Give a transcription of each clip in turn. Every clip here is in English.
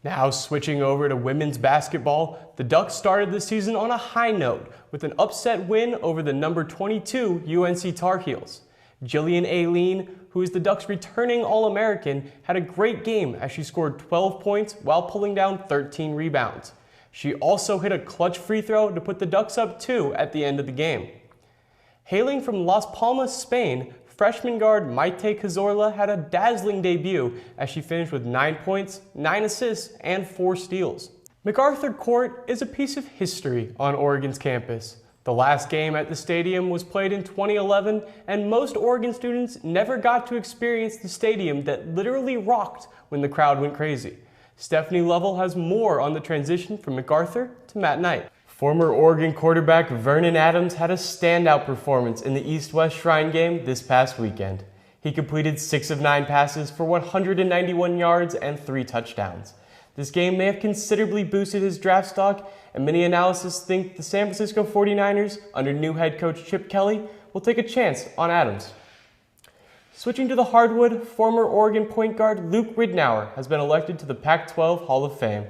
Now switching over to women's basketball, the Ducks started the season on a high note with an upset win over the number 22 UNC Tar Heels. Jillian Aileen, who is the Ducks' returning All-American, had a great game as she scored 12 points while pulling down 13 rebounds. She also hit a clutch free throw to put the Ducks up 2 at the end of the game. Hailing from Las Palmas, Spain, freshman guard Maite Cazorla had a dazzling debut as she finished with 9 points, 9 assists, and 4 steals. MacArthur Court is a piece of history on Oregon's campus. The last game at the stadium was played in 2011, and most Oregon students never got to experience the stadium that literally rocked when the crowd went crazy. Stephanie Lovell has more on the transition from MacArthur to Matt Knight. Former Oregon quarterback Vernon Adams had a standout performance in the East-West Shrine game this past weekend. He completed 6 of 9 passes for 191 yards and 3 touchdowns. This game may have considerably boosted his draft stock, and many analysts think the San Francisco 49ers, under new head coach Chip Kelly, will take a chance on Adams. Switching to the hardwood, former Oregon point guard Luke Ridnour has been elected to the Pac-12 Hall of Fame.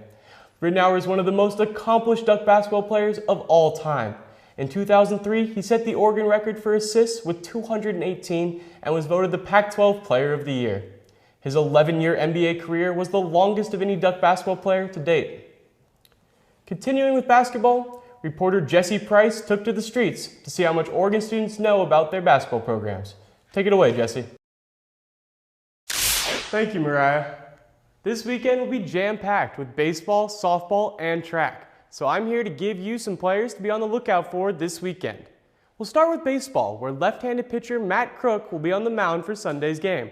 Ridnour is one of the most accomplished Duck basketball players of all time. In 2003, he set the Oregon record for assists with 218 and was voted the Pac-12 Player of the Year. His 11-year NBA career was the longest of any Duck basketball player to date. Continuing with basketball, reporter Jesse Price took to the streets to see how much Oregon students know about their basketball programs. Take it away, Jesse. Thank you, Mariah. This weekend will be jam-packed with baseball, softball, and track, so I'm here to give you some players to be on the lookout for this weekend. We'll start with baseball, where left-handed pitcher Matt Crook will be on the mound for Sunday's game.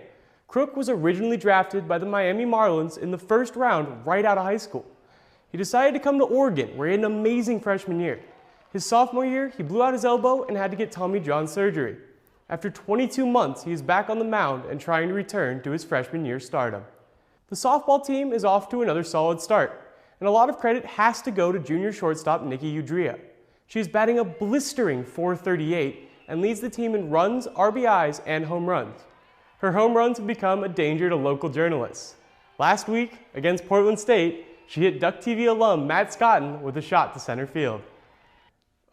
Crook was originally drafted by the Miami Marlins in the first round right out of high school. He decided to come to Oregon, where he had an amazing freshman year. His sophomore year, he blew out his elbow and had to get Tommy John surgery. After 22 months, he is back on the mound and trying to return to his freshman year stardom. The softball team is off to another solid start, and a lot of credit has to go to junior shortstop Nikki Udria. She is batting a blistering .438 and leads the team in runs, RBIs, and home runs. Her home runs have become a danger to local journalists. Last week, against Portland State, she hit Duck TV alum Matt Scotton with a shot to center field.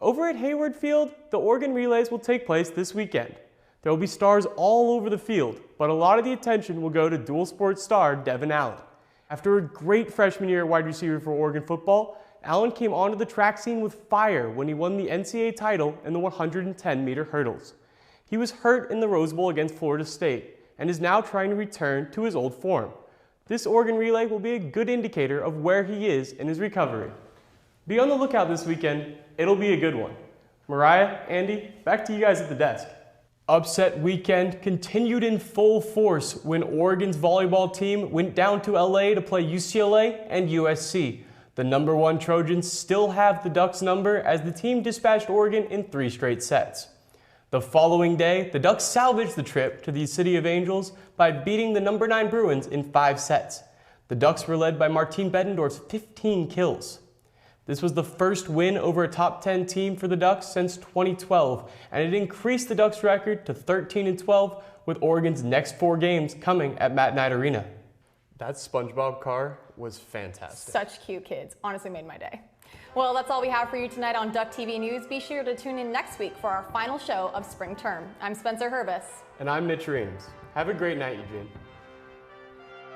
Over at Hayward Field, the Oregon Relays will take place this weekend. There will be stars all over the field, but a lot of the attention will go to dual sports star Devin Allen. After a great freshman year at wide receiver for Oregon football, Allen came onto the track scene with fire when he won the NCAA title in the 110-meter hurdles. He was hurt in the Rose Bowl against Florida State and is now trying to return to his old form. This Oregon relay will be a good indicator of where he is in his recovery. Be on the lookout this weekend. It'll be a good one. Mariah, Andy, back to you guys at the desk. Upset weekend continued in full force when Oregon's volleyball team went down to LA to play UCLA and USC. The #1 Trojans still have the Ducks' number as the team dispatched Oregon in 3 straight sets. The following day, the Ducks salvaged the trip to the City of Angels by beating the #9 Bruins in 5 sets. The Ducks were led by Martine Bettendorf's 15 kills. This was the first win over a top 10 team for the Ducks since 2012, and it increased the Ducks' record to 13-12 with Oregon's next 4 games coming at Matt Knight Arena. That SpongeBob car was fantastic. Such cute kids. Honestly made my day. Well, that's all we have for you tonight on Duck TV News. Be sure to tune in next week for our final show of spring term. I'm Spencer Herbis. And I'm Mitch Reames. Have a great night, Eugene.